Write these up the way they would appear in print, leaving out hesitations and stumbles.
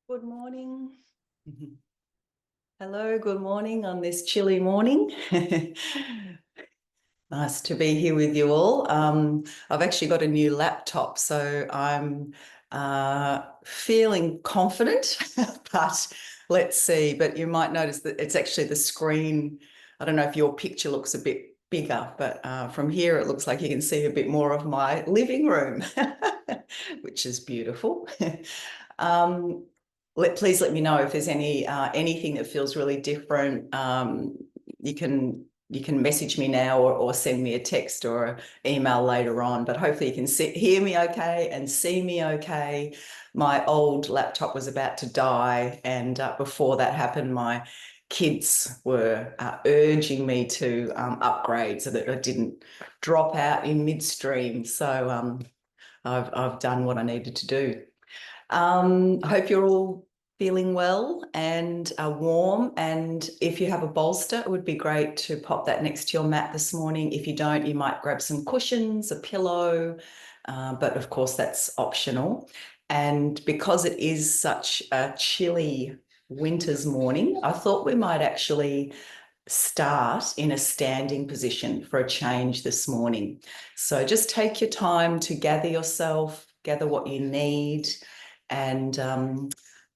Good morning. Hello, good morning on this chilly morning. Nice to be here with you all. I've actually got a new laptop, so I'm feeling confident, but let's see. But you might notice that it's actually the screen. I don't know if your picture looks a bit bigger, but from here it looks like you can see a bit more of my living room, which is beautiful. Um, please let me know if there's anything that feels really different. You can message me now or send me a text or an email later on, but hopefully you can hear me okay and see me okay. My old laptop was about to die, and before that happened, my kids were urging me to upgrade so that I didn't drop out in midstream. So I've done what I needed to do. I hope you're all feeling well and warm. And if you have a bolster, it would be great to pop that next to your mat this morning. If you don't, you might grab some cushions, a pillow, but of course that's optional. And because it is such a chilly winter's morning, I thought we might actually start in a standing position for a change this morning. So just take your time to gather yourself, gather what you need, and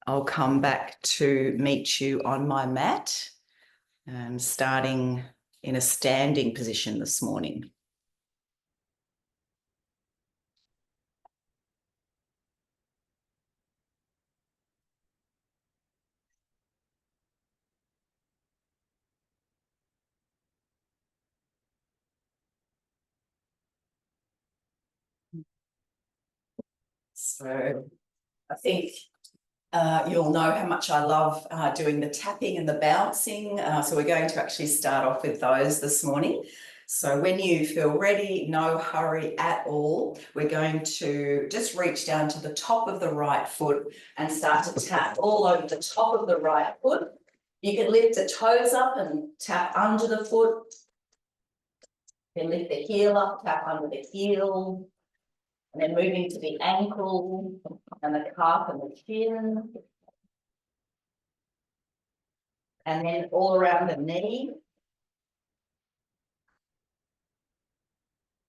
I'll come back to meet you on my mat, starting in a standing position this morning. So I think you'll know how much I love doing the tapping and the bouncing. So we're going to actually start off with those this morning. So when you feel ready, no hurry at all, we're going to just reach down to the top of the right foot and start to tap all over the top of the right foot. You can lift the toes up and tap under the foot. You can lift the heel up, tap under the heel. And then moving to the ankle and the calf and the shin. And then all around the knee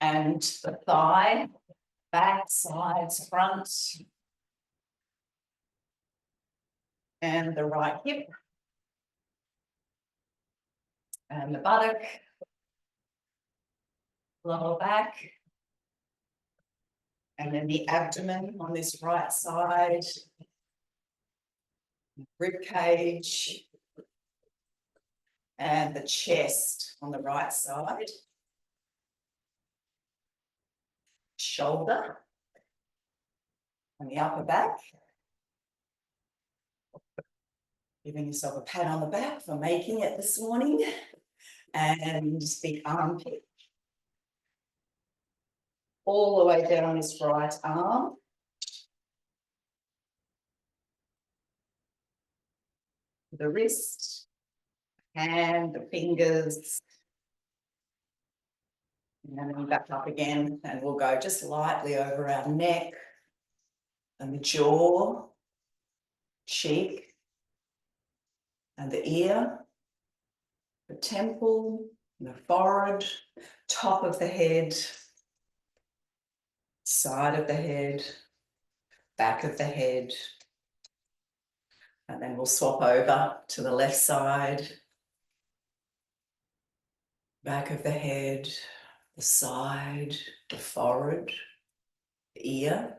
and the thigh, back, sides, front, and the right hip and the buttock, lower back, and then the abdomen on this right side, rib cage, and the chest on the right side, shoulder, and the upper back. Giving yourself a pat on the back for making it this morning, and the armpit. All the way down this right arm. The wrist and the fingers. And then back up again, and we'll go just lightly over our neck and the jaw, cheek, and the ear, the temple, the forehead, top of the head, side of the head, back of the head. And then we'll swap over to the left side, back of the head, the side, the forehead, the ear,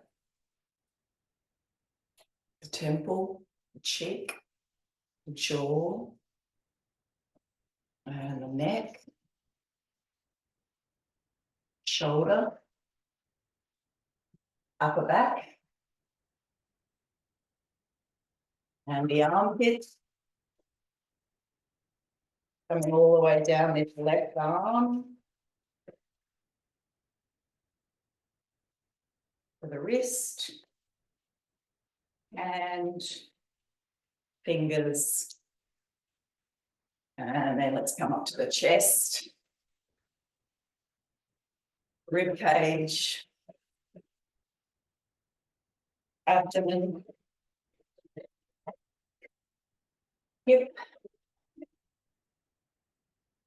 the temple, the cheek, the jaw, and the neck, shoulder, upper back, and the armpit. Coming all the way down this left arm to the wrist and fingers. And then let's come up to the chest, rib cage, abdomen, Yep.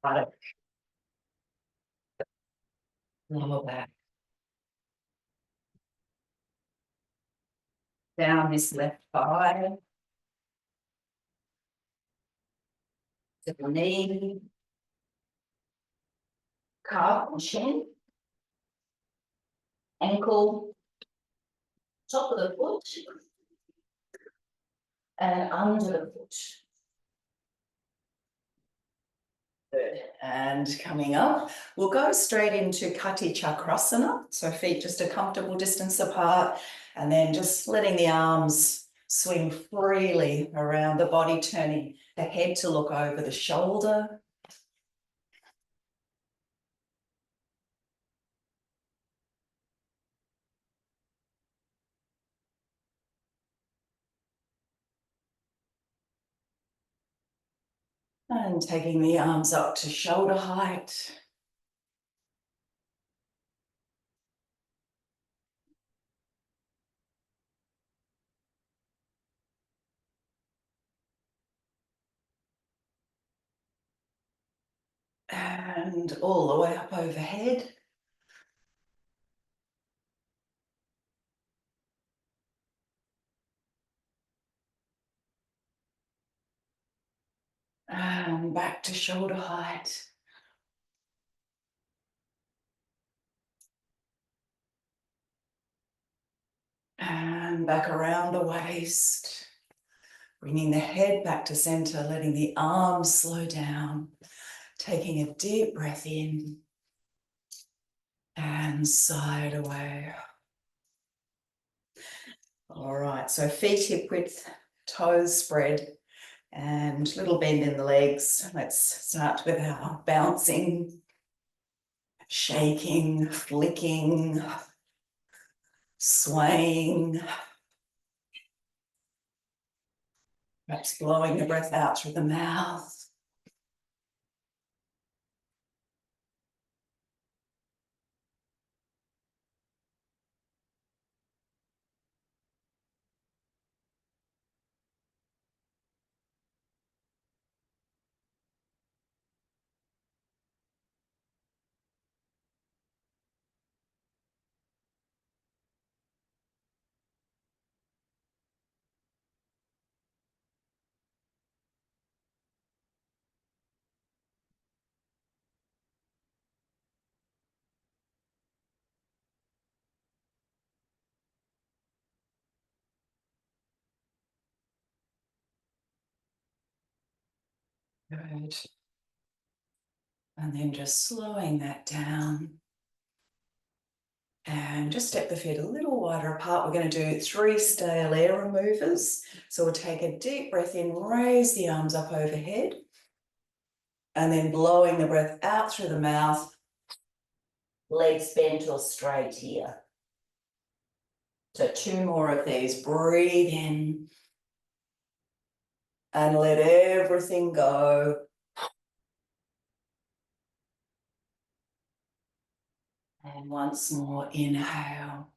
Got it. Lower back. Down this left thigh. To the knee. Calf and shin. Ankle. Top of the foot. And under the foot. Good. And coming up, we'll go straight into Kati Chakrasana. So feet just a comfortable distance apart, and then just letting the arms swing freely around the body, turning the head to look over the shoulder. And taking the arms up to shoulder height. And all the way up overhead. And back to shoulder height. And back around the waist. Bringing the head back to center, letting the arms slow down. Taking a deep breath in. And side away. All right, so feet hip width, toes spread, and little bend in the legs. Let's start with our bouncing, shaking, flicking, swaying. Perhaps blowing the breath out through the mouth. Good. And then just slowing that down. And just step the feet a little wider apart. We're going to do 3 stale air removers. So we'll take a deep breath in, raise the arms up overhead. And then blowing the breath out through the mouth. Legs bent or straight here. So 2 more of these. Breathe in. And let everything go. And once more, inhale.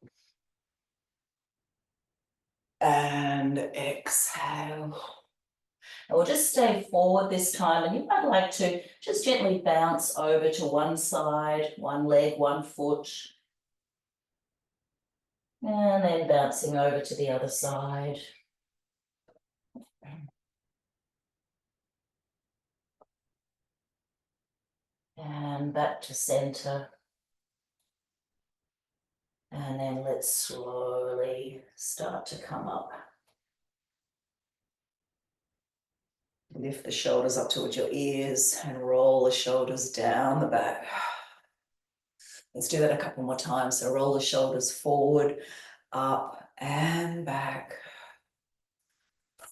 And exhale. And we'll just stay forward this time, and you might like to just gently bounce over to one side, one leg, one foot. And then bouncing over to the other side. And back to center. And then let's slowly start to come up. Lift the shoulders up towards your ears and roll the shoulders down the back. Let's do that a couple more times. So roll the shoulders forward, up and back.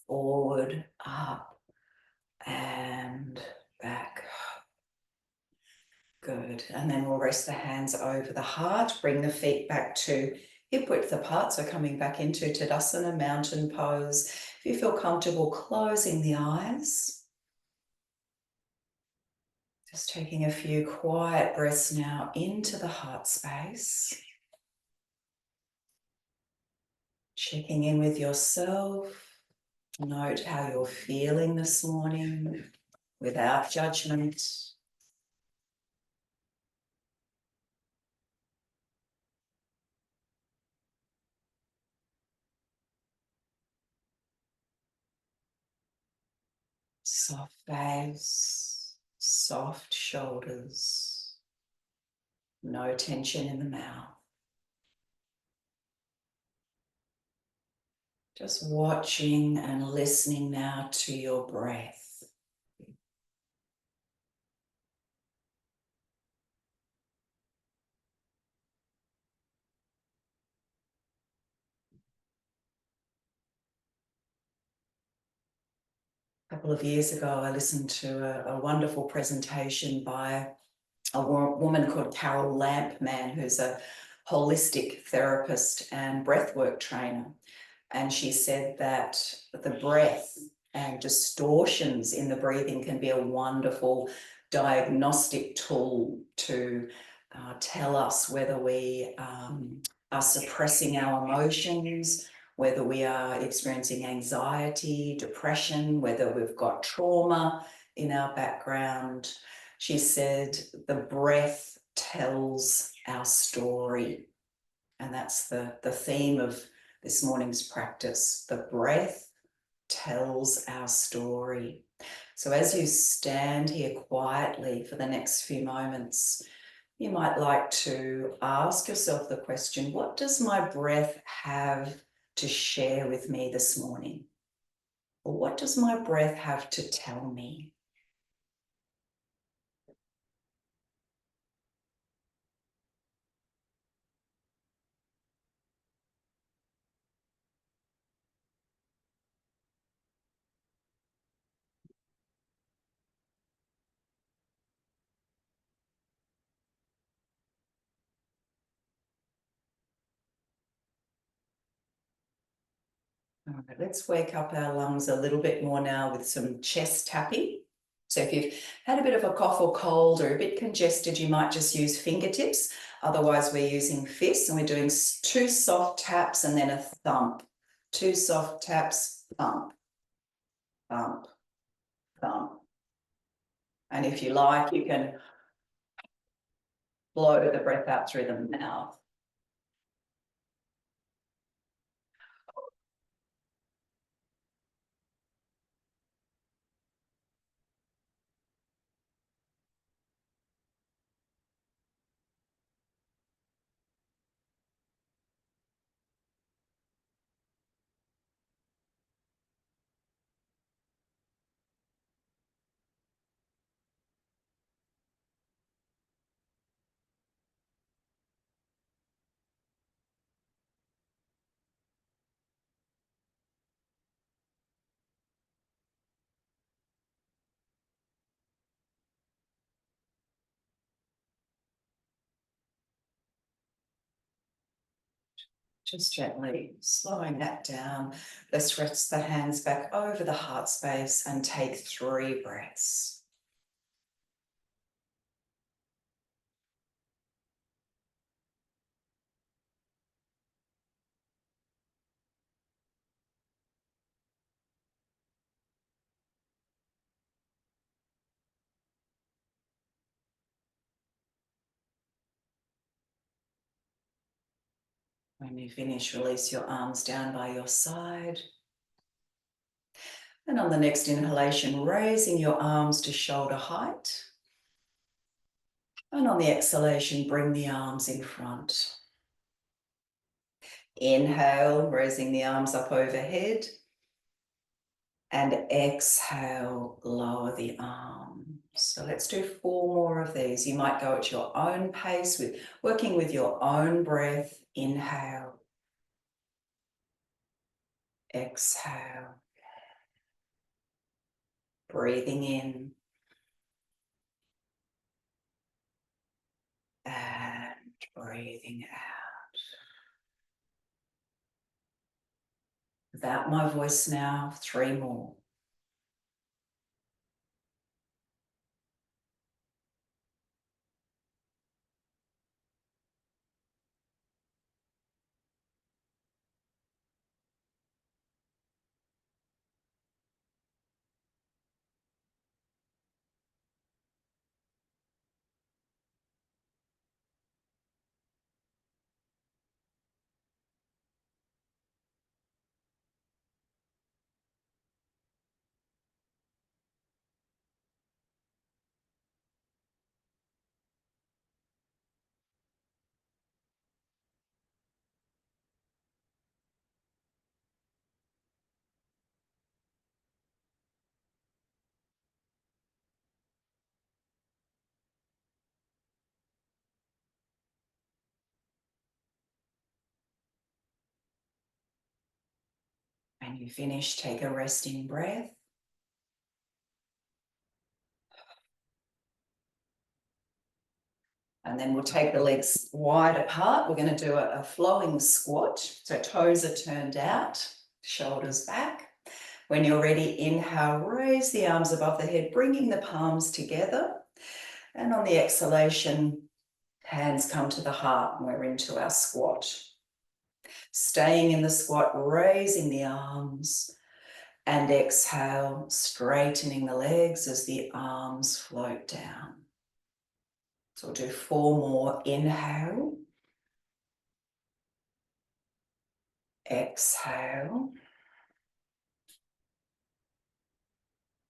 Forward, up and back. Good. And then we'll rest the hands over the heart. Bring the feet back to hip width apart. So coming back into Tadasana, mountain pose. If you feel comfortable closing the eyes. Just taking a few quiet breaths now into the heart space. Checking in with yourself. Note how you're feeling this morning without judgment. Soft face, soft shoulders, no tension in the mouth. Just watching and listening now to your breath. A couple of years ago, I listened to a wonderful presentation by a woman called Carol Lampman, who's a holistic therapist and breathwork trainer. And she said that the breath and distortions in the breathing can be a wonderful diagnostic tool to tell us whether we are suppressing our emotions, whether we are experiencing anxiety, depression, whether we've got trauma in our background. She said the breath tells our story. And that's the theme of this morning's practice. The breath tells our story. So as you stand here quietly for the next few moments, you might like to ask yourself the question, what does my breath have to share with me this morning? Or what does my breath have to tell me? All right, let's wake up our lungs a little bit more now with some chest tapping. So if you've had a bit of a cough or cold or a bit congested, you might just use fingertips. Otherwise, we're using fists and we're doing 2 soft taps and then a thump. 2 soft taps, thump, thump, thump. And if you like, you can blow the breath out through the mouth. Just gently slowing that down. Let's rest the hands back over the heart space and take 3 breaths. When you finish, release your arms down by your side. And on the next inhalation, raising your arms to shoulder height. And on the exhalation, bring the arms in front. Inhale, raising the arms up overhead. And exhale, lower the arms. So let's do 4 more of these. You might go at your own pace, with working with your own breath. Inhale. Exhale. Breathing in. And breathing out. Without my voice now, 3 more. When you finish, take a resting breath. And then we'll take the legs wide apart. We're going to do a flowing squat. So toes are turned out, shoulders back. When you're ready, inhale, raise the arms above the head, bringing the palms together. And on the exhalation, hands come to the heart and we're into our squat. Staying in the squat, raising the arms, and exhale, straightening the legs as the arms float down. So we'll do 4 more. Inhale. Exhale.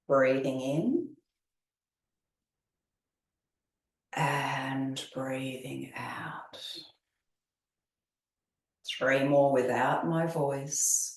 Breathing in. And breathing out. 3 more without my voice.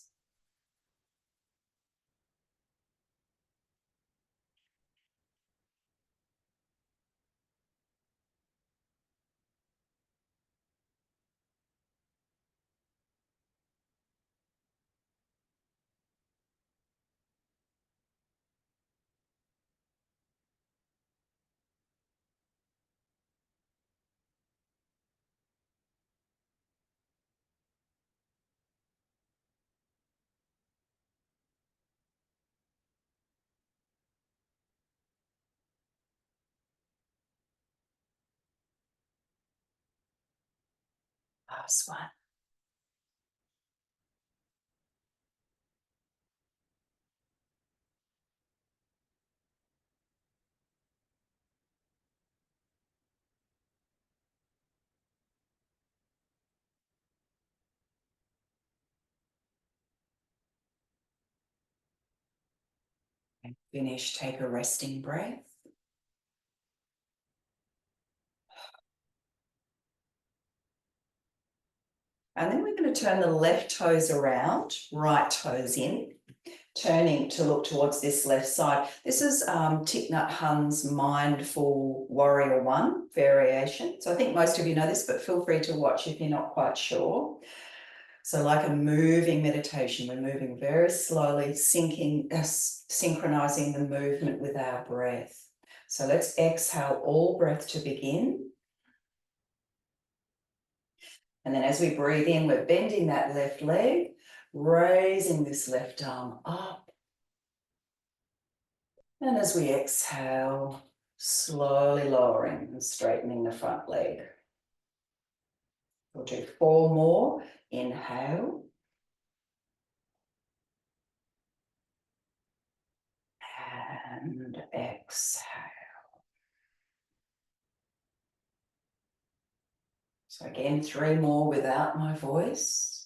Last one. And finish, take a resting breath. And then we're going to turn the left toes around, right toes in, turning to look towards this left side. This is Thich Nhat Hanh's Mindful Warrior One variation. So I think most of you know this, but feel free to watch if you're not quite sure. So like a moving meditation, we're moving very slowly, synchronizing the movement with our breath. So let's exhale all breath to begin. And then as we breathe in, we're bending that left leg, raising this left arm up. And as we exhale, slowly lowering and straightening the front leg. We'll do 4 more. Inhale. And exhale. So again, 3 more without my voice.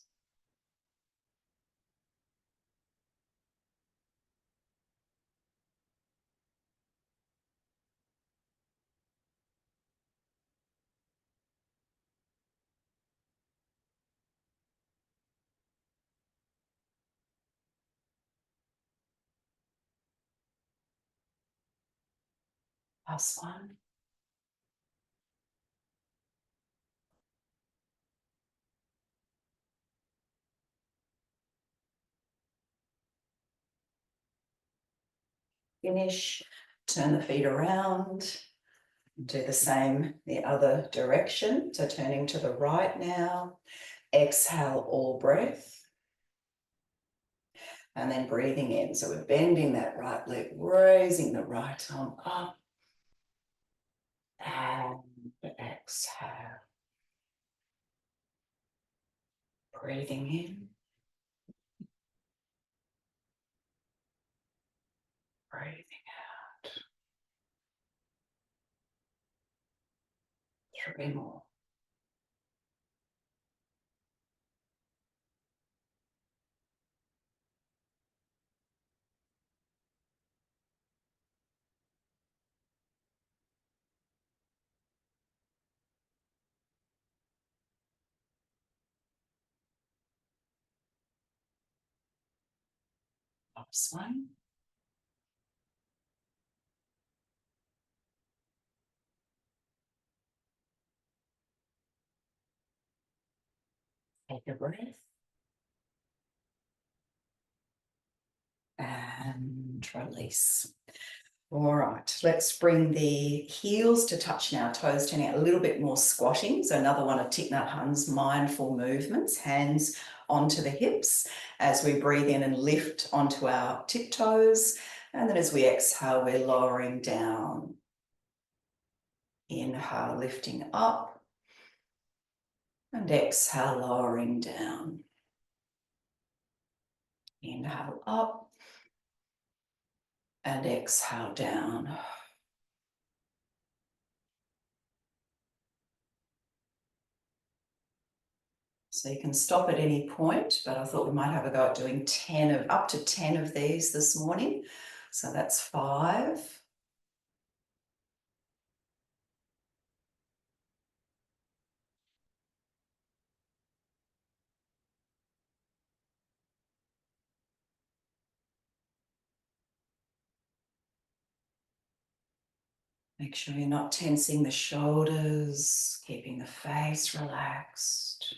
Last one. Finish, turn the feet around, do the same the other direction. So turning to the right now, exhale all breath. And then breathing in. So we're bending that right leg, raising the right arm up. And exhale. Breathing in. Breathing out. 3 more. Last one. Take a breath. and release. All right, let's bring the heels to touch now, toes turning out a little bit more squatting. So another one of Thich Nhat Hanh's mindful movements, hands onto the hips as we breathe in and lift onto our tiptoes. And then as we exhale, we're lowering down. Inhale, lifting up. And exhale, lowering down. Inhale up. And exhale down. So you can stop at any point, but I thought we might have a go at doing up to 10 of these this morning. So that's 5. Make sure you're not tensing the shoulders, keeping the face relaxed.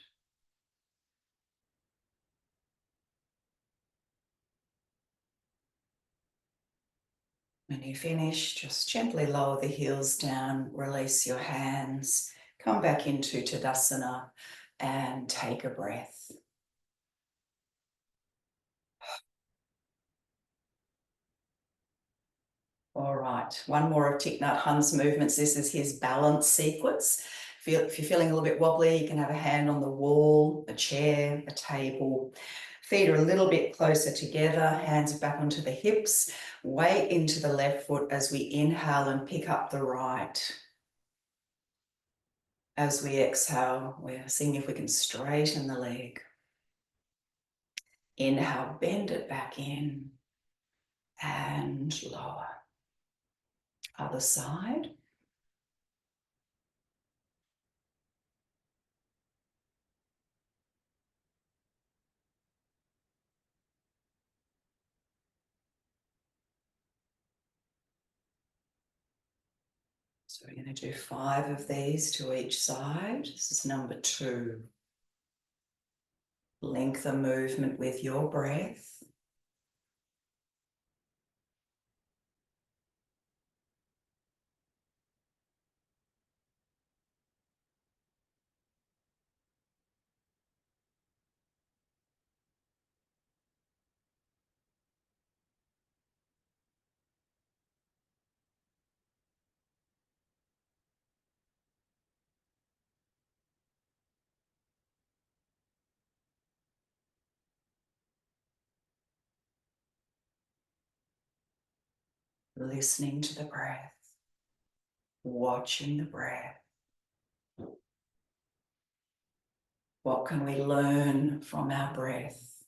When you finish, just gently lower the heels down, release your hands, come back into Tadasana and take a breath. All right, one more of Thich Nhat Hanh's movements. This is his balance sequence. If you're feeling a little bit wobbly, you can have a hand on the wall, a chair, a table. Feet are a little bit closer together, hands back onto the hips, weight into the left foot as we inhale and pick up the right. As we exhale, we're seeing if we can straighten the leg. Inhale, bend it back in and lower. Other side. So we're going to do 5 of these to each side. This is number 2. Link the movement with your breath. Listening to the breath. Watching the breath. What can we learn from our breath?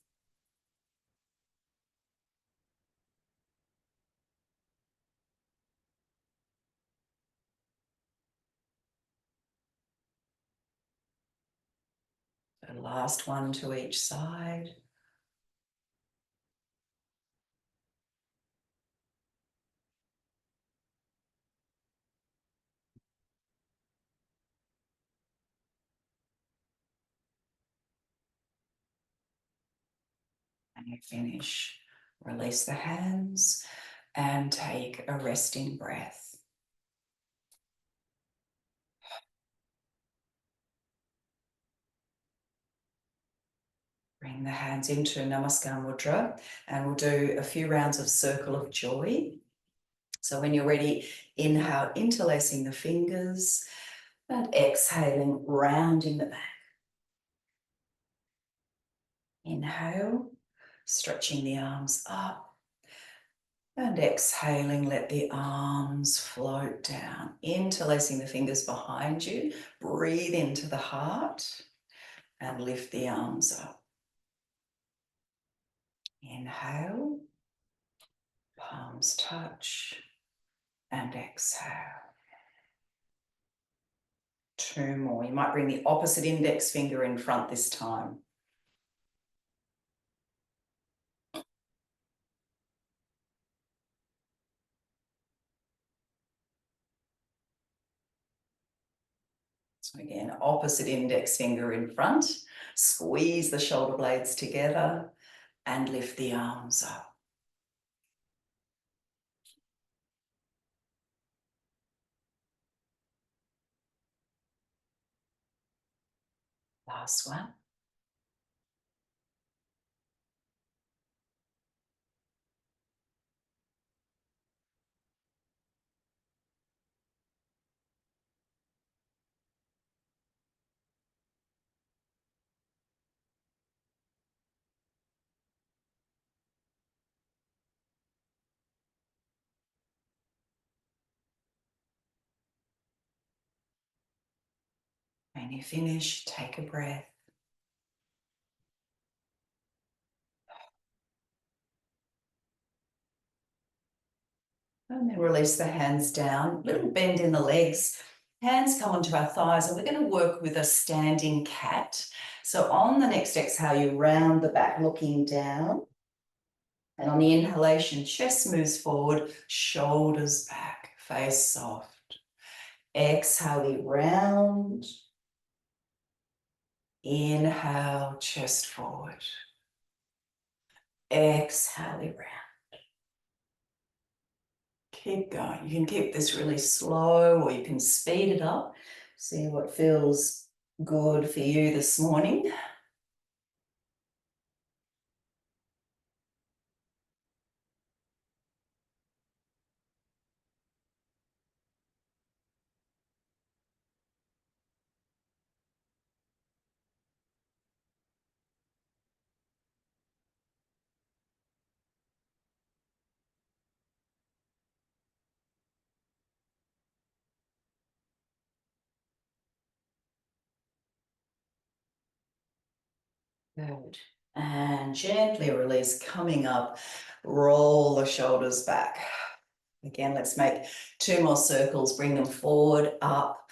The last one to each side. And you finish. Release the hands and take a resting breath. Bring the hands into Namaskar Mudra and we'll do a few rounds of Circle of Joy. So when you're ready, inhale, interlacing the fingers and exhaling, rounding the back. Inhale, stretching the arms up. And exhaling, let the arms float down, interlacing the fingers behind you. Breathe into the heart and lift the arms up. Inhale, palms touch, and exhale. 2 more. You might bring the opposite index finger in front this time. So again, opposite index finger in front. Squeeze the shoulder blades together and lift the arms up. last one. When you finish, take a breath. And then release the hands down, little bend in the legs. Hands come onto our thighs, and we're going to work with a standing cat. So on the next exhale, you round the back, looking down. And on the inhalation, chest moves forward, shoulders back, face soft. Exhale, we round. Inhale, chest forward. Exhale, we round. Keep going. You can keep this really slow, or you can speed it up. See what feels good for you this morning. Good. And gently release, coming up, roll the shoulders back. Again, let's make 2 more circles, bring them forward, up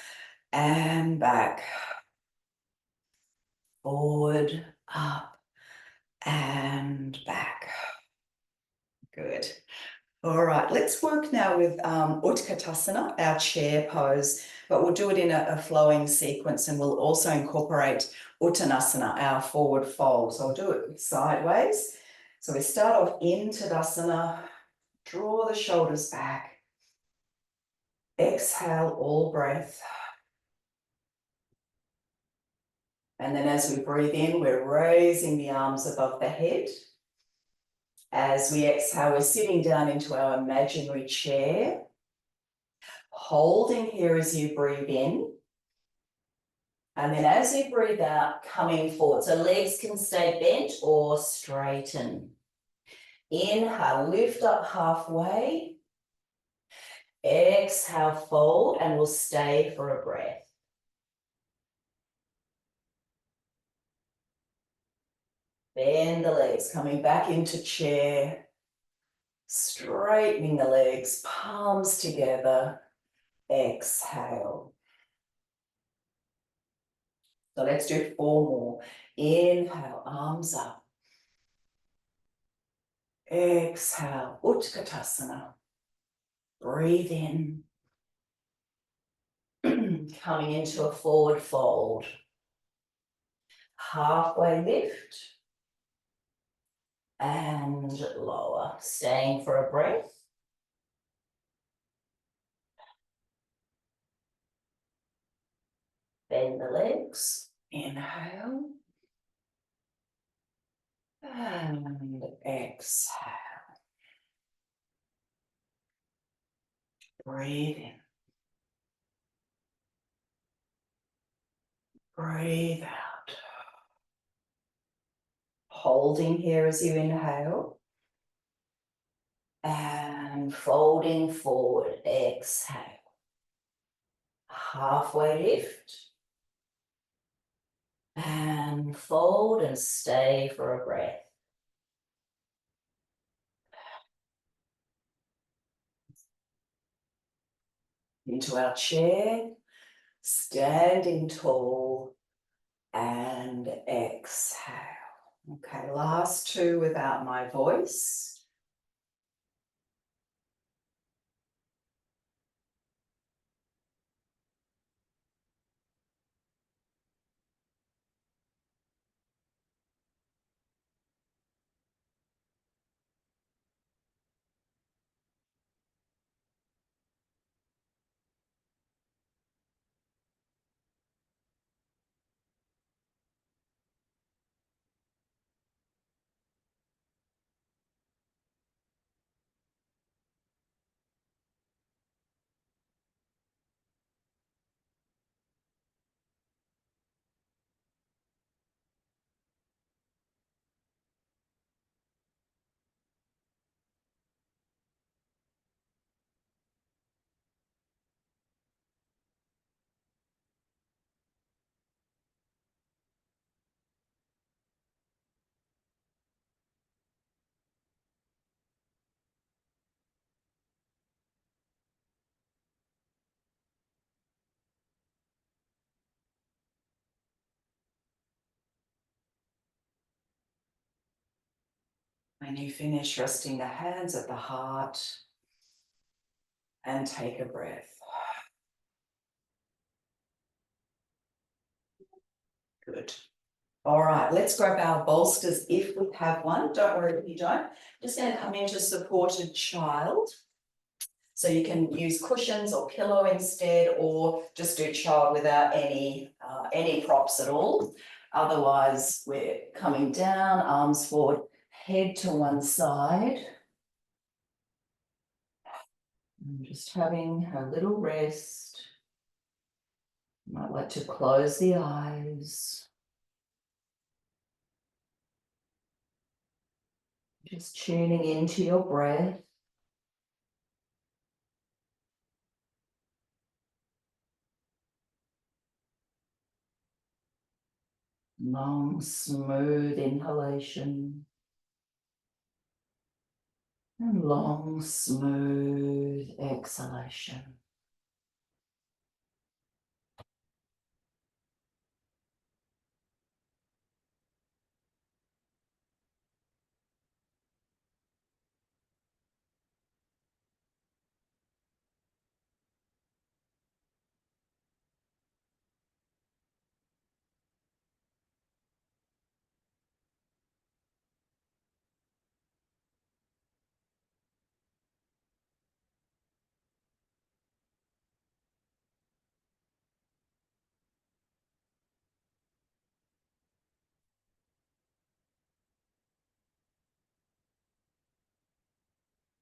and back. Forward, up and back. Good. All right, let's work now with Utkatasana, our chair pose, but we'll do it in a flowing sequence, and we'll also incorporate Uttanasana, our forward fold. So I'll do it sideways. So we start off in Tadasana, draw the shoulders back, exhale all breath. And then as we breathe in, we're raising the arms above the head. As we exhale, we're sitting down into our imaginary chair, holding here as you breathe in. And then as you breathe out, coming forward. So legs can stay bent or straighten. Inhale, lift up halfway. Exhale, fold, and we'll stay for a breath. Bend the legs, coming back into chair. Straightening the legs, palms together. Exhale. So let's do 4 more. Inhale, arms up. Exhale, Utkatasana. Breathe in. Coming into a forward fold. Halfway lift. And lower. Staying for a breath. Bend the legs. Inhale. And exhale. Breathe in. Breathe out. Holding here as you inhale. And folding forward. Exhale. Halfway lift. And fold and stay for a breath. Into our chair. Standing tall. And exhale. Okay, last 2 without my voice. When you finish, resting the hands at the heart and take a breath. Good. All right, let's grab our bolsters if we have one. Don't worry if you don't. Just going to come into supported child. So you can use cushions or pillow instead, or just do child without any props at all. Otherwise, we're coming down, arms forward, head to one side. And just having a little rest. You might like to close the eyes. Just tuning into your breath. Long, smooth inhalation. And long, smooth exhalation.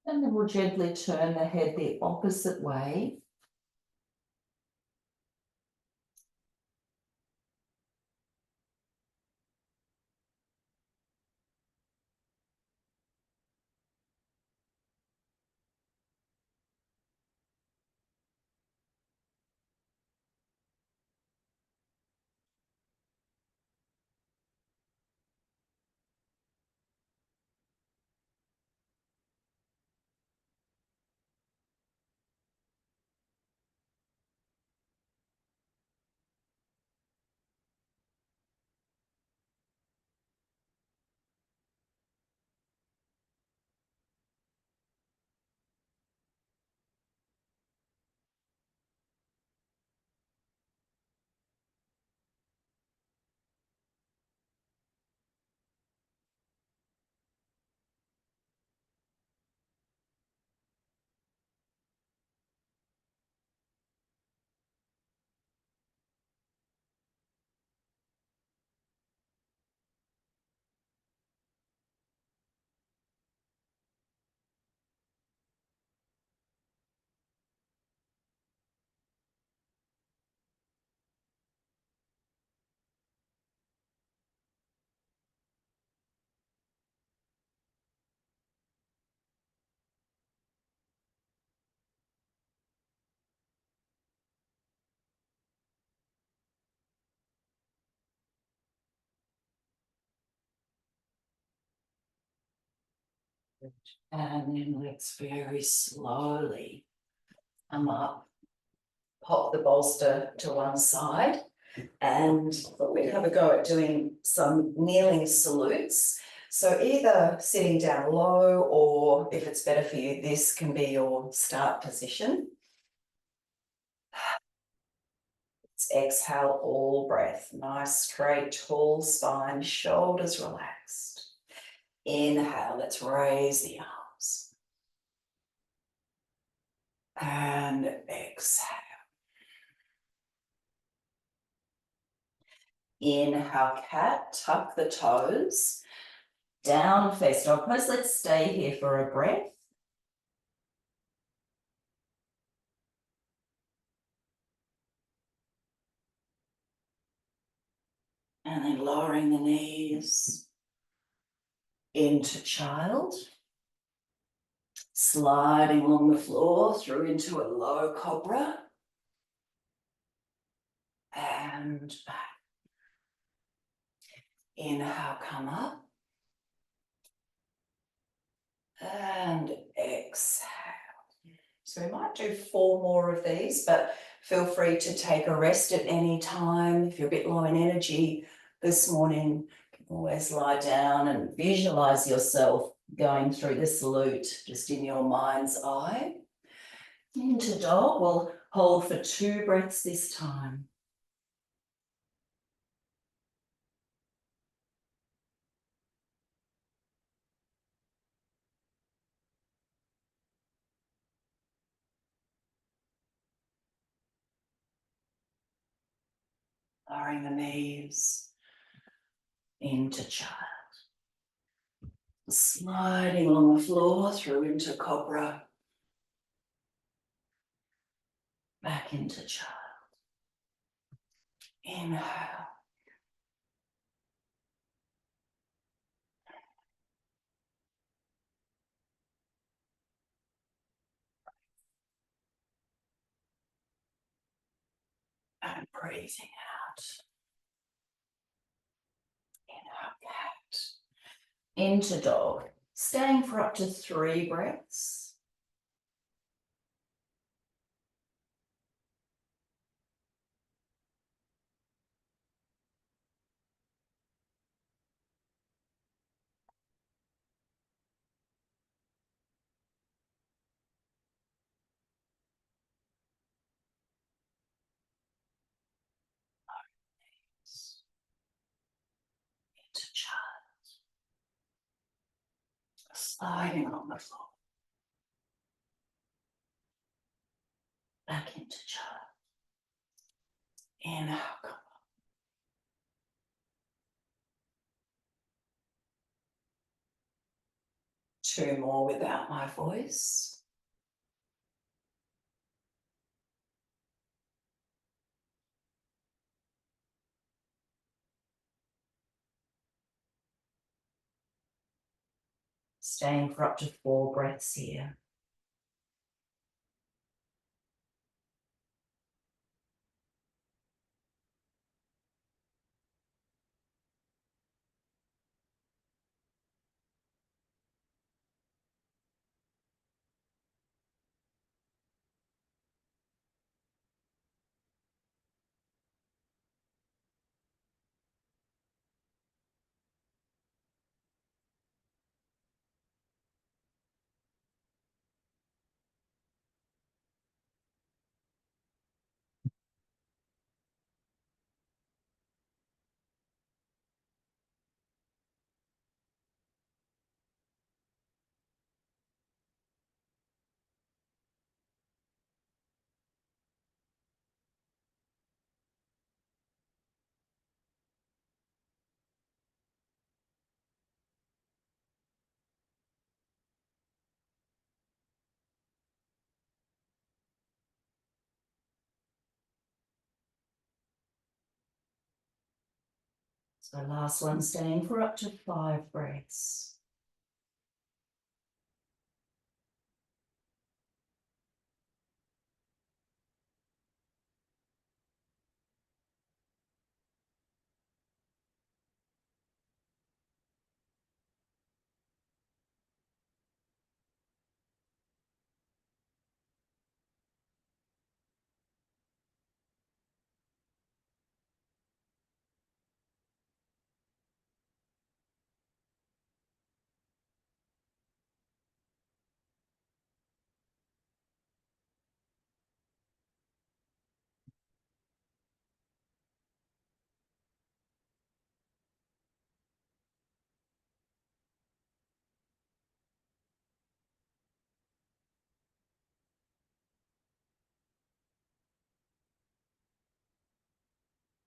And then we'll gently turn the head the opposite way. And then let's very slowly come up, pop the bolster to one side, and we have a go at doing some kneeling salutes. So either sitting down low, or if it's better for you, this can be your start position. Let's exhale all breath. Nice, straight, tall spine, shoulders relaxed. Inhale, let's raise the arms. And exhale. Inhale, cat, tuck the toes. Down face dog pose. Let's stay here for a breath. And then lowering the knees into child. Sliding along the floor through into a low cobra. And back. Inhale, come up. And exhale. So we might do 4 more of these, but feel free to take a rest at any time. If you're a bit low in energy this morning, you can always lie down and visualize yourself going through the salute just in your mind's eye. Into dog, we'll hold for 2 breaths this time. Lowering the knees into child. Sliding along the floor through into cobra. Back into child. Inhale. And breathing out. Inhale, cat. Into dog. Staying for up to 3 breaths. Into child. Sliding on the floor. Back into child. Inhale, come on. 2 more without my voice. Staying for up to 4 breaths here. So last one, staying for up to 5 breaths.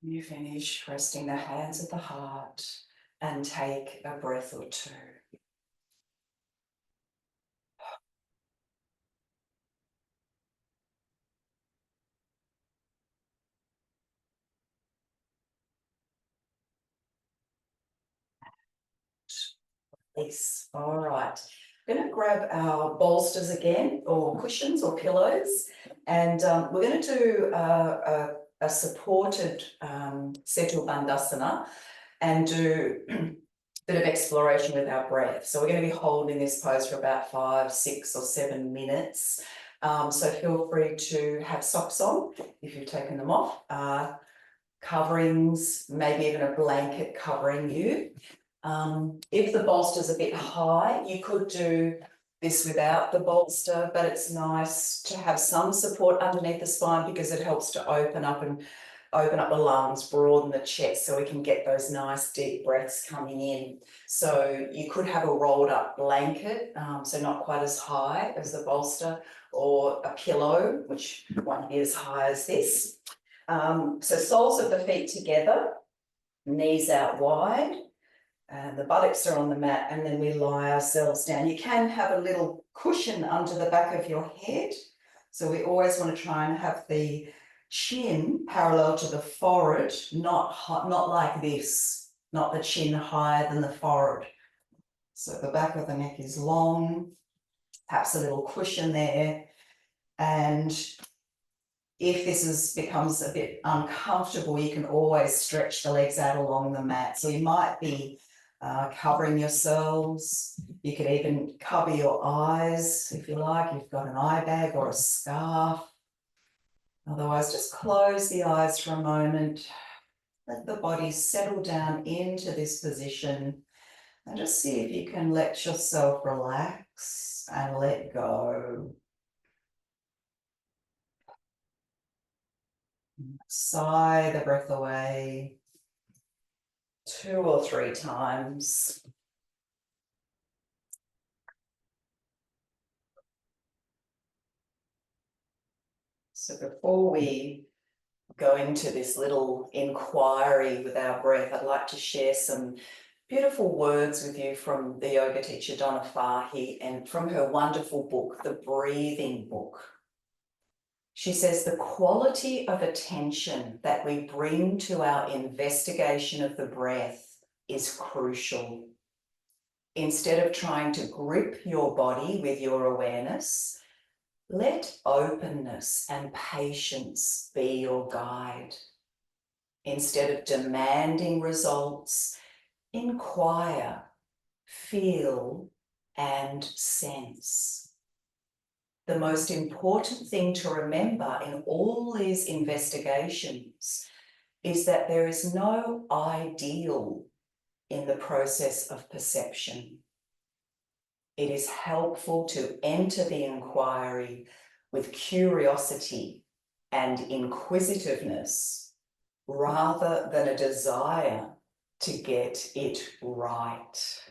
You finish, resting the hands at the heart and take a breath or 2. Release. All right. We're going to grab our bolsters again, or cushions or pillows, and we're going to do a supported Setu Bandhasana and do a bit of exploration with our breath. So we're going to be holding this pose for about 5, 6 or 7 minutes. So feel free to have socks on if you've taken them off, coverings, maybe even a blanket covering you. If the bolster's a bit high, you could do this without the bolster, but it's nice to have some support underneath the spine because it helps to open up the lungs, broaden the chest so we can get those nice deep breaths coming in. So you could have a rolled up blanket, so not quite as high as the bolster, or a pillow, which won't be as high as this. So soles of the feet together, knees out wide, and the buttocks are on the mat, and then we lie ourselves down. You can have a little cushion under the back of your head. So we always want to try and have the chin parallel to the forehead, not like this, not the chin higher than the forehead. So the back of the neck is long, perhaps a little cushion there. And if this becomes a bit uncomfortable, you can always stretch the legs out along the mat. So you might be covering yourselves. You could even cover your eyes if you like. You've got an eye bag or a scarf. Otherwise, just close the eyes for a moment. Let the body settle down into this position and just see if you can let yourself relax and let go. Sigh the breath away 2 or 3 times. So before we go into this little inquiry with our breath, I'd like to share some beautiful words with you from the yoga teacher Donna Farhi and from her wonderful book, The Breathing Book. She says the quality of attention that we bring to our investigation of the breath is crucial. Instead of trying to grip your body with your awareness, let openness and patience be your guide. Instead of demanding results, inquire, feel, and sense. The most important thing to remember in all these investigations is that there is no ideal in the process of perception. It is helpful to enter the inquiry with curiosity and inquisitiveness rather than a desire to get it right.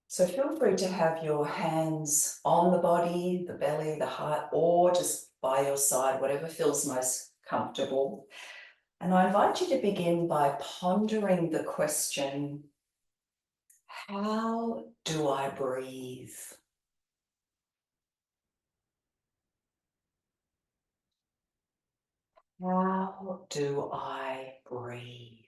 So feel free to have your hands on the body, the belly, the heart, or just by your side, whatever feels most comfortable. And I invite you to begin by pondering the question, how do I breathe? How do I breathe?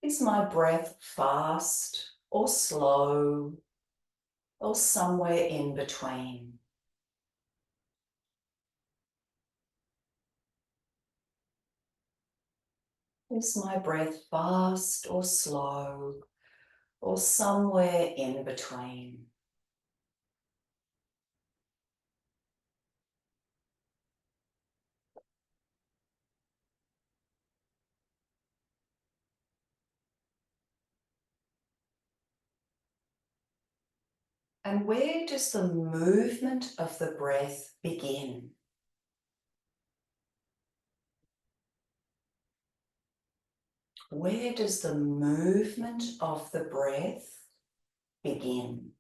Is my breath fast or slow or somewhere in between? Is my breath fast or slow or somewhere in between? And where does the movement of the breath begin? Where does the movement of the breath begin?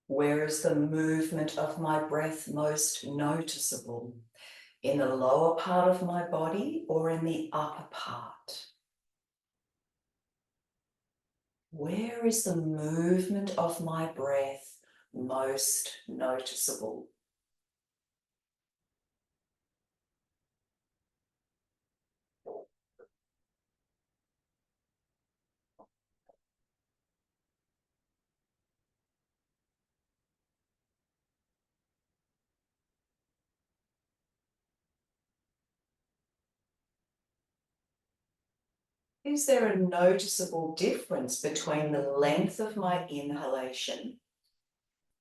Where is the movement of my breath most noticeable? In the lower part of my body or in the upper part? Where is the movement of my breath most noticeable? Is there a noticeable difference between the length of my inhalation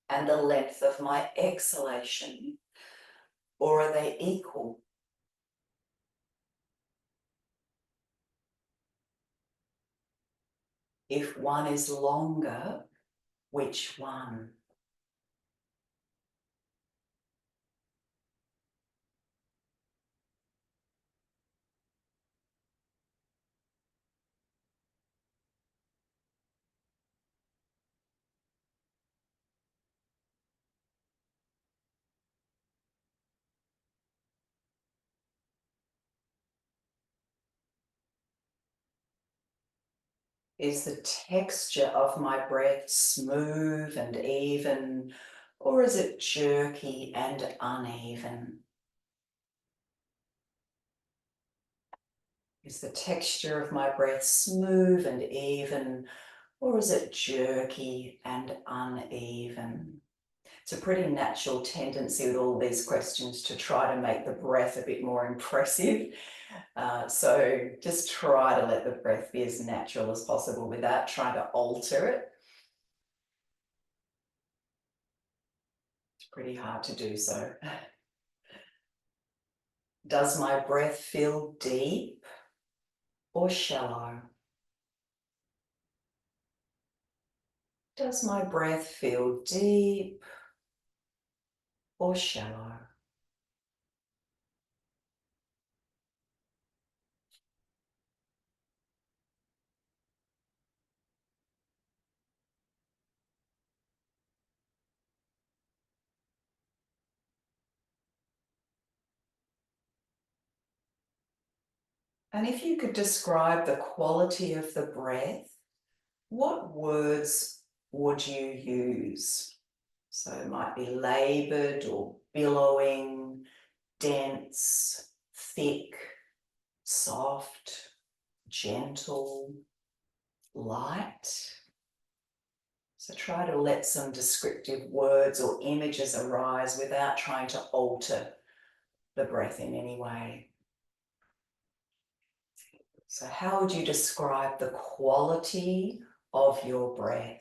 and the length of my exhalation, or are they equal? If one is longer, which one? Is the texture of my breath smooth and even, or is it jerky and uneven? Is the texture of my breath smooth and even, or is it jerky and uneven? It's a pretty natural tendency with all these questions to try to make the breath a bit more impressive. So just try to let the breath be as natural as possible without trying to alter it. It's pretty hard to do so. Does my breath feel deep or shallow? Does my breath feel deep or shallow? And if you could describe the quality of the breath, what words would you use? So it might be laboured or billowing, dense, thick, soft, gentle, light. So try to let some descriptive words or images arise without trying to alter the breath in any way. So how would you describe the quality of your breath?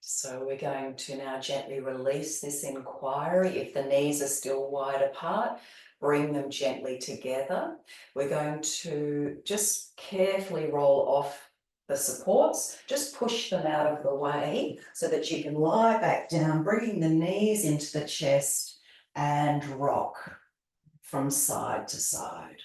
So we're going to now gently release this inquiry. If the knees are still wide apart, bring them gently together. We're going to just carefully roll off the supports, just push them out of the way so that you can lie back down, bringing the knees into the chest and rock from side to side.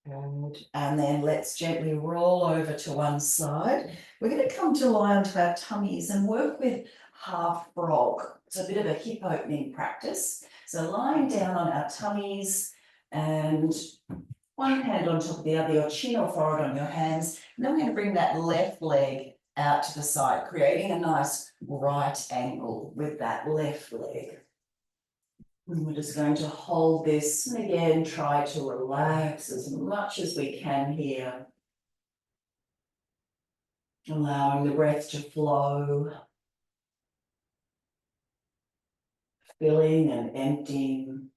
Good. And then let's gently roll over to one side. We're going to come to lie onto our tummies and work with half frog. It's a bit of a hip opening practice. So lying down on our tummies and one hand on top of the other, your chin or forehead on your hands. And then we're going to bring that left leg out to the side, creating a nice right angle with that left leg. And we're just going to hold this and again try to relax as much as we can here. Allowing the breath to flow, filling and emptying.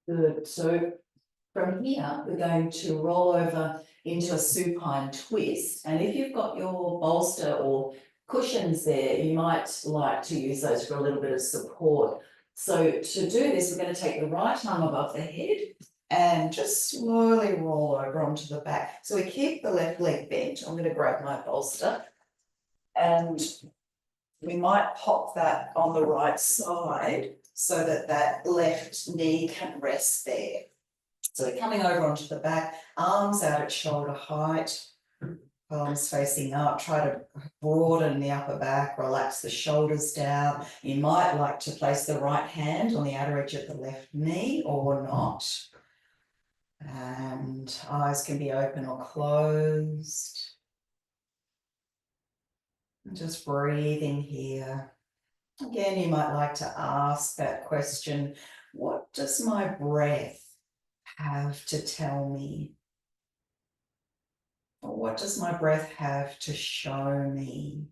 Good. So from here, we're going to roll over into a supine twist. And if you've got your bolster or cushions there, you might like to use those for a little bit of support. So to do this, we're going to take the right arm above the head and just slowly roll over onto the back. So we keep the left leg bent. I'm going to grab my bolster and we might pop that on the right side so that that left knee can rest there. So we're coming over onto the back, arms out at shoulder height, palms facing up. Try to broaden the upper back, relax the shoulders down. You might like to place the right hand on the outer edge of the left knee or not. And eyes can be open or closed. And just breathing here. Again, you might like to ask that question, what does my breath have to tell me? Or what does my breath have to show me?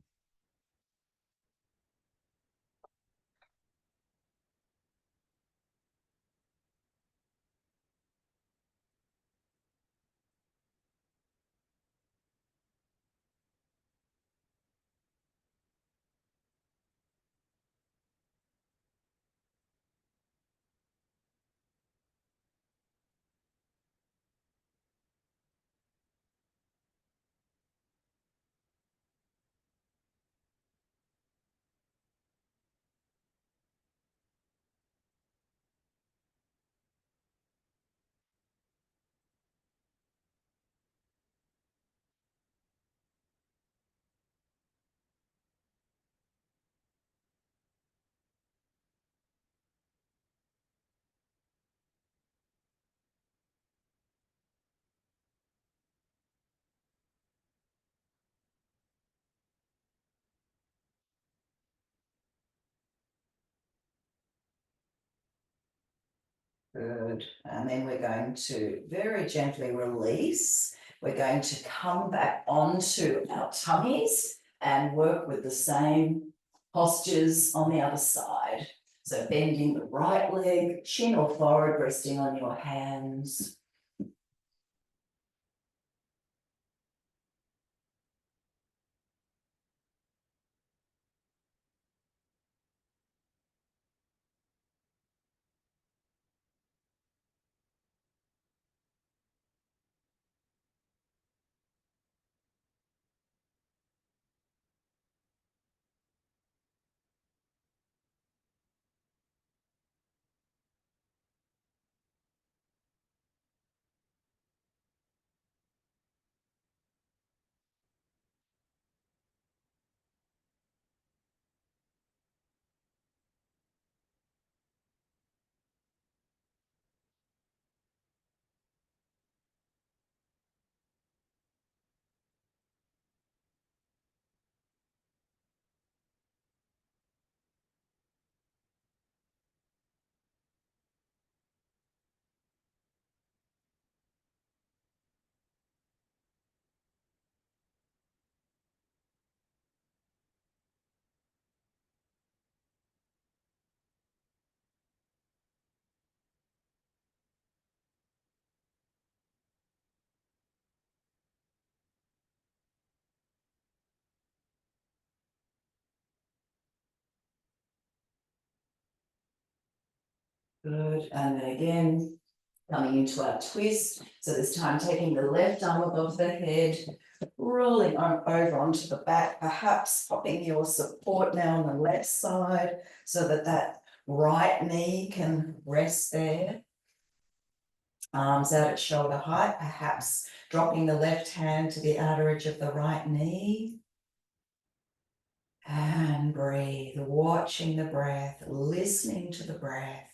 Good. And then we're going to very gently release. We're going to come back onto our tummies and work with the same postures on the other side. So bending the right leg, chin or forehead resting on your hands. Good. And then again, coming into our twist. So this time taking the left arm above the head, rolling over onto the back, perhaps popping your support now on the left side so that that right knee can rest there. Arms out at shoulder height, perhaps dropping the left hand to the outer edge of the right knee. And breathe, watching the breath, listening to the breath.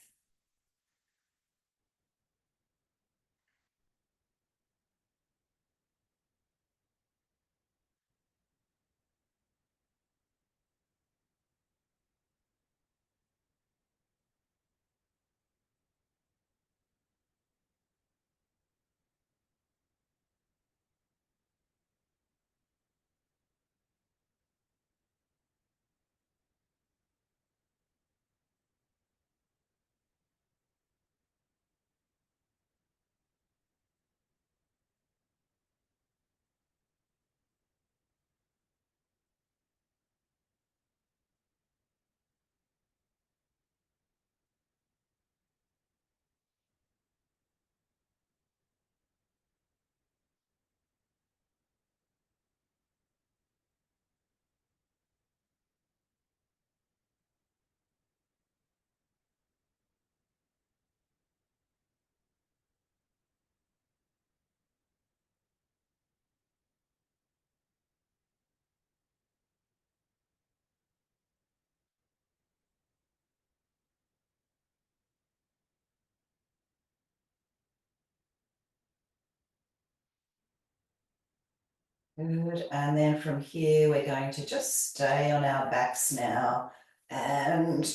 Good. And then from here, we're going to just stay on our backs now and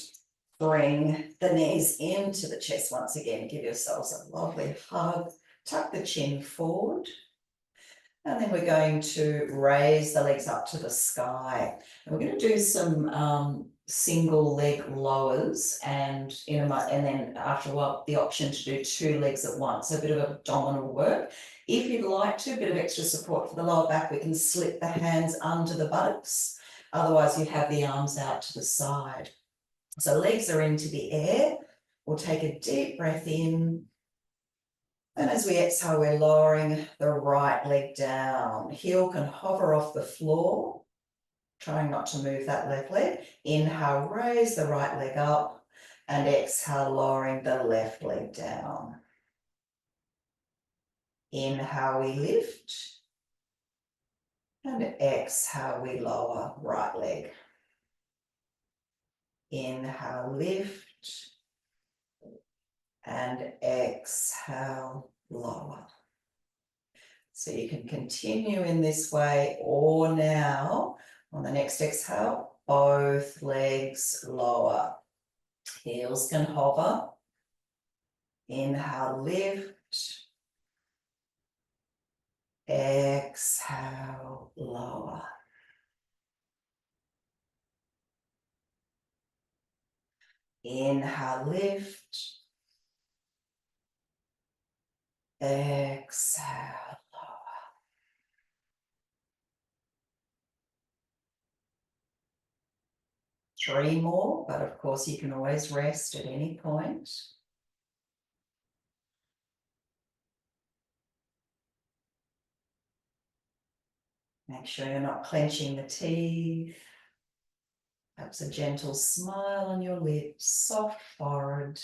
bring the knees into the chest once again. Give yourselves a lovely hug. Tuck the chin forward. And then we're going to raise the legs up to the sky. And we're going to do some single leg lowers and then after a while the option to do 2 legs at once. So a bit of abdominal work. If you'd like to, a bit of extra support for the lower back, we can slip the hands under the buttocks. Otherwise, you have the arms out to the side. So legs are into the air. We'll take a deep breath in. And as we exhale, we're lowering the right leg down. Heel can hover off the floor, trying not to move that left leg. Inhale, raise the right leg up, and exhale, lowering the left leg down. Inhale, we lift, and exhale, we lower right leg. Inhale, lift, and exhale, lower. So you can continue in this way, or now on the next exhale, both legs lower. Heels can hover. Inhale, lift. Exhale, lower. Inhale, lift. Exhale, lower. Three more, but of course you can always rest at any point. Make sure you're not clenching the teeth. Perhaps a gentle smile on your lips, soft forehead,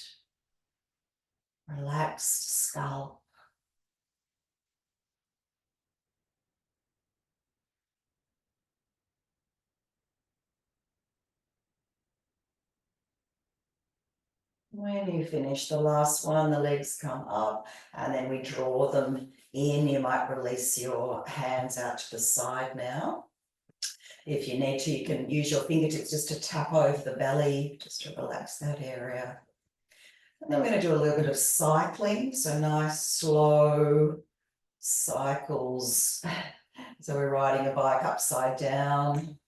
relaxed scalp. When you finish the last one, the legs come up and then we draw them in. You might release your hands out to the side now. If you need to, you can use your fingertips just to tap over the belly, just to relax that area. And then we're going to do a little bit of cycling. So nice, slow cycles. So we're riding a bike upside down.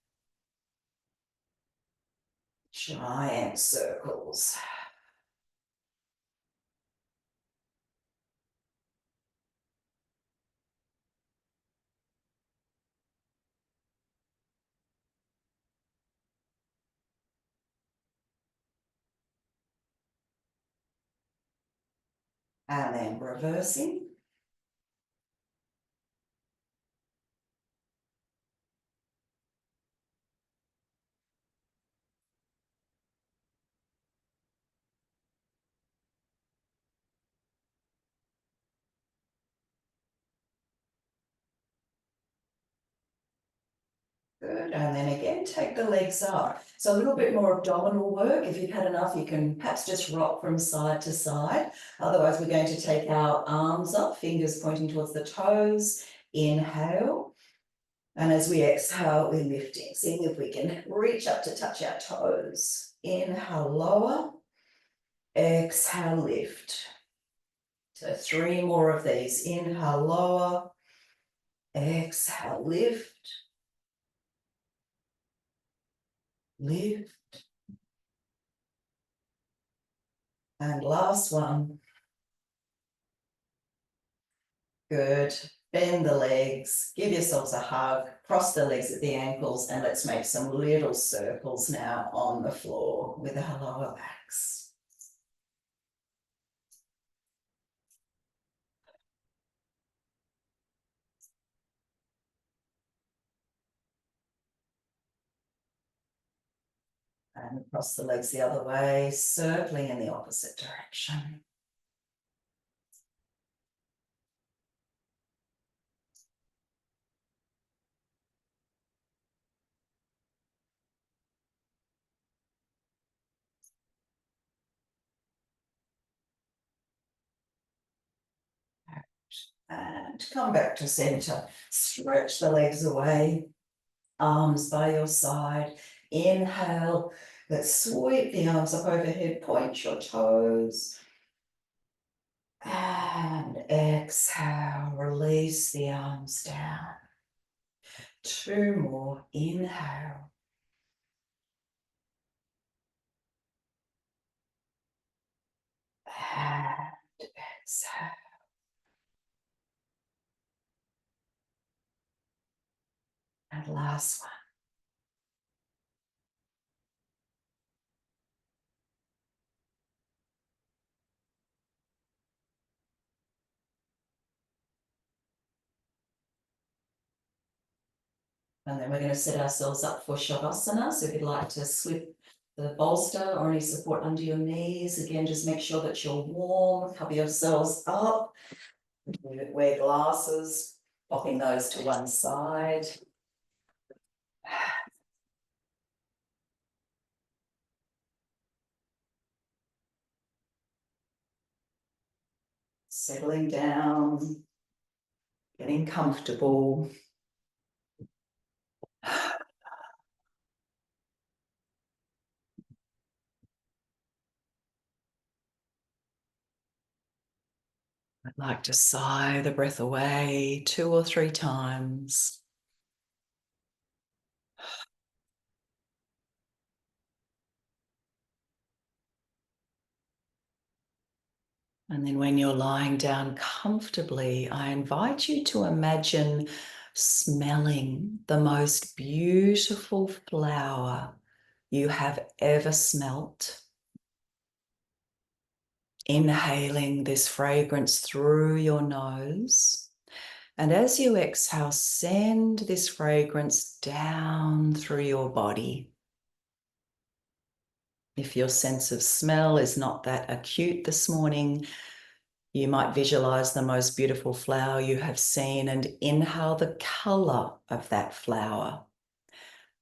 Giant circles. And then reversing. Good, and then again, take the legs up. So a little bit more abdominal work. If you've had enough, you can perhaps just rock from side to side. Otherwise, we're going to take our arms up, fingers pointing towards the toes. Inhale. And as we exhale, we're lifting. Seeing if we can reach up to touch our toes. Inhale, lower. Exhale, lift. So 3 more of these. Inhale, lower. Exhale, lift. Lift. And last one. Good. Bend the legs, give yourselves a hug, cross the legs at the ankles, and let's make some little circles now on the floor with our lower backs. And across the legs the other way, circling in the opposite direction. And come back to center. Stretch the legs away. Arms by your side. Inhale. Let's sweep the arms up overhead. Point your toes. And exhale. Release the arms down. 2 more. Inhale. And exhale. And last one. And then we're going to set ourselves up for Shavasana. So if you'd like to slip the bolster or any support under your knees, again, just make sure that you're warm, cover yourselves up, wear glasses, popping those to one side. Settling down, getting comfortable. I'd like to sigh the breath away 2 or 3 times. And then when you're lying down comfortably, I invite you to imagine smelling the most beautiful flower you have ever smelt. Inhaling this fragrance through your nose. And as you exhale, send this fragrance down through your body. If your sense of smell is not that acute this morning, you might visualize the most beautiful flower you have seen and inhale the color of that flower.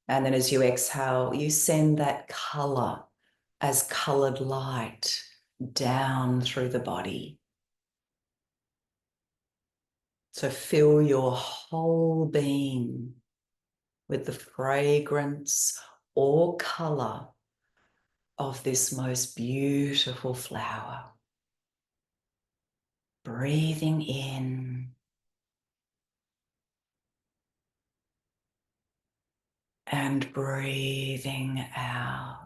And then as you exhale, you send that color as colored light down through the body. So fill your whole being with the fragrance or color of this most beautiful flower. Breathing in and breathing out.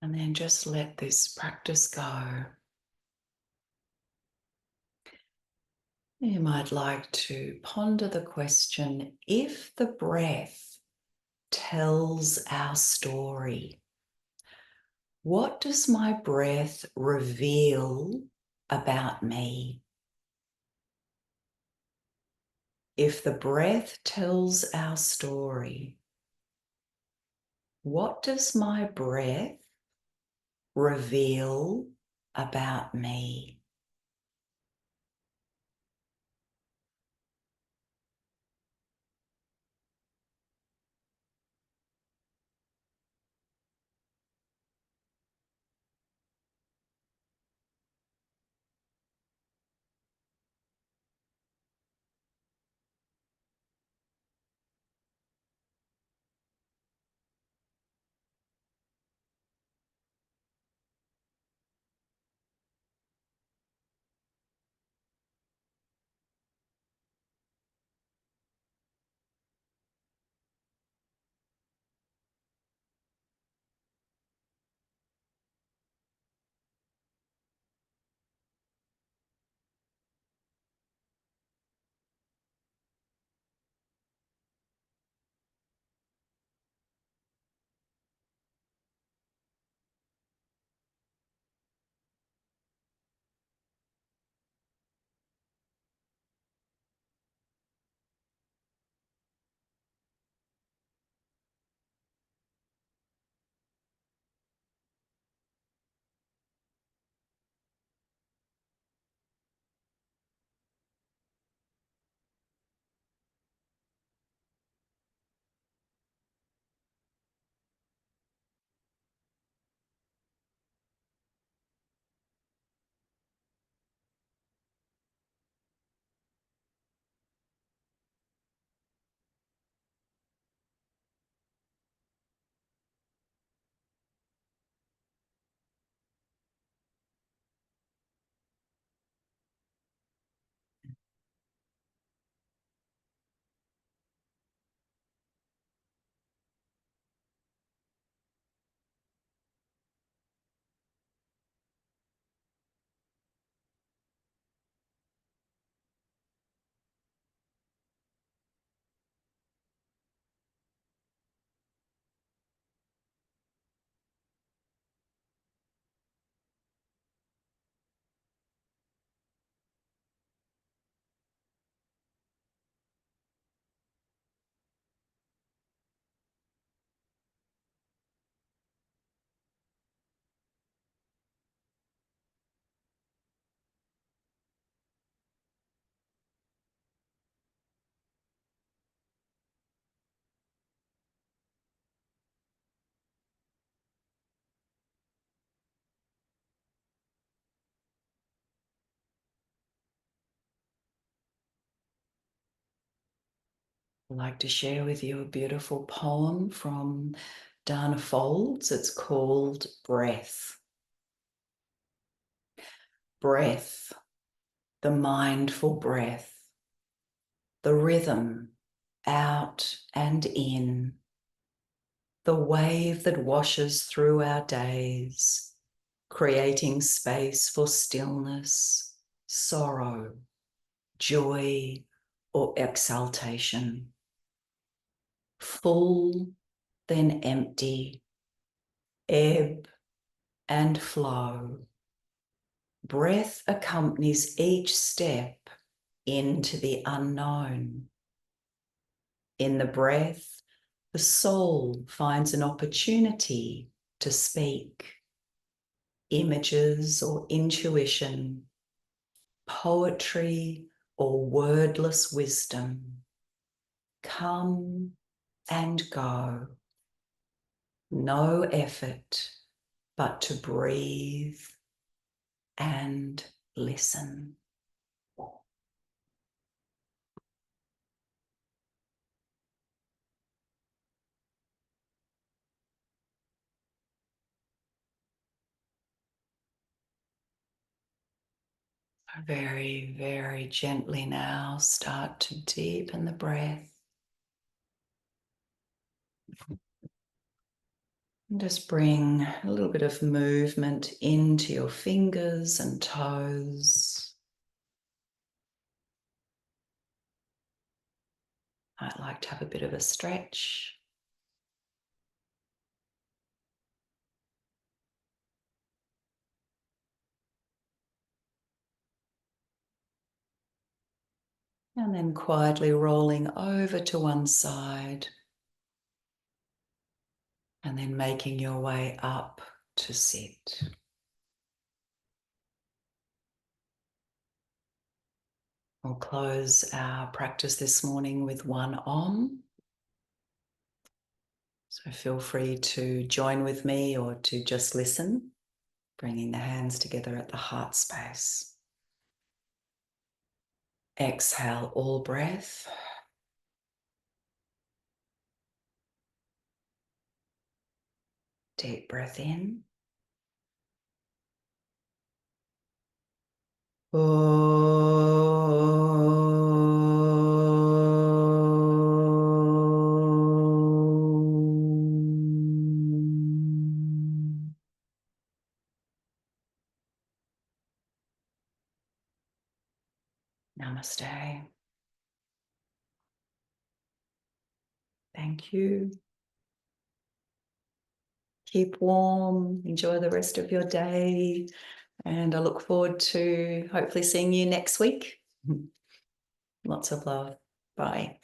And then just let this practice go. You might like to ponder the question, if the breath tells our story, what does my breath reveal about me? If the breath tells our story, what does my breath reveal about me? I'd like to share with you a beautiful poem from Dana Folds. It's called Breath. Breath, the mindful breath, the rhythm out and in, the wave that washes through our days, creating space for stillness, sorrow, joy, or exaltation. Full, then empty, ebb and flow. Breath accompanies each step into the unknown. In the breath, the soul finds an opportunity to speak. Images or intuition, poetry or wordless wisdom come and go. No effort but to breathe and listen. Very, very gently now start to deepen the breath. And just bring a little bit of movement into your fingers and toes. I'd like to have a bit of a stretch. And then quietly rolling over to one side. And then making your way up to sit. We'll close our practice this morning with one Om. So feel free to join with me or to just listen, bringing the hands together at the heart space. Exhale all breath. Deep breath in. Namaste. Thank you. Keep warm, enjoy the rest of your day, and I look forward to hopefully seeing you next week. Lots of love. Bye.